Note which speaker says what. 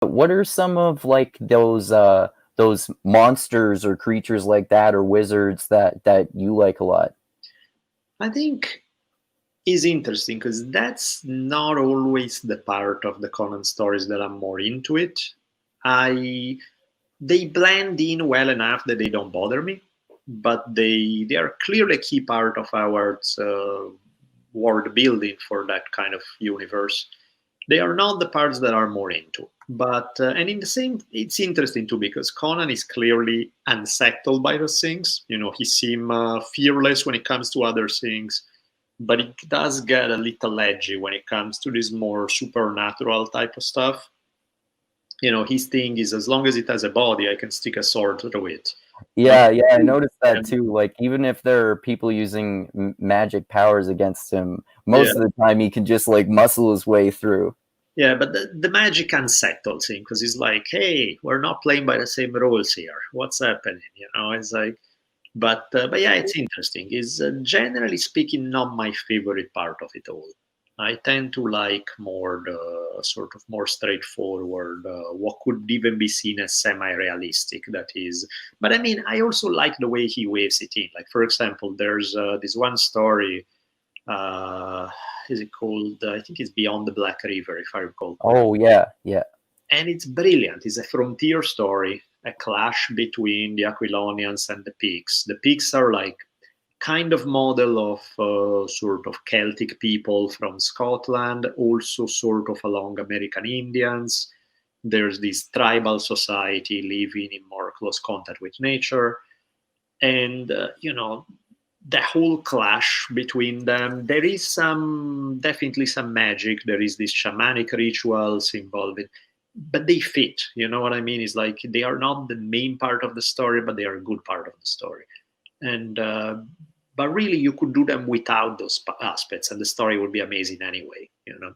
Speaker 1: What are some of like those monsters or creatures like that or wizards that you like a lot?
Speaker 2: I think is interesting because that's not always the part of the Conan stories that I'm more into it. I They blend in well enough that they don't bother me, but they are clearly a key part of our world building for that kind of universe. They are not the parts that are more into. But and in the same, it's interesting too because Conan is clearly unsettled by those things. You know, he seems fearless when it comes to other things, but it does get a little edgy when it comes to this more supernatural type of stuff. You know, his thing is as long as it has a body, I can stick a sword through it. But
Speaker 1: Yeah, yeah, I noticed that
Speaker 2: and,
Speaker 1: too. Like even if there are people using magic powers against him,
Speaker 2: yeah,
Speaker 1: most of the time he can just like muscle his way through.
Speaker 2: yeah, but the magic unsettles him because he's like, hey, we're not playing by the same rules here. What's happening? You know, it's like, but yeah, it's interesting. Is generally speaking not my favorite part of it all. I tend to like more the sort of more straightforward, what could even be seen as semi-realistic. That is, but I mean, I also like the way he waves it in. Like, for example, there's this one story. Uh, is it called? I think it's Beyond the Black River, if I recall correctly,
Speaker 1: Oh yeah, yeah.
Speaker 2: and it's brilliant. It's a frontier story, a clash between the Aquilonians and the Picts. The Picts are like kind of model of sort of Celtic people from Scotland, also sort of along American Indians. There's this tribal society living in more close contact with nature, and you know, the whole clash between them. There is some definitely some magic. There is these shamanic rituals involved, but they fit. You know what I mean? It's like they are not the main part of the story, but they are a good part of the story. And but really, you could do them without those aspects, and the story would be amazing anyway. You know?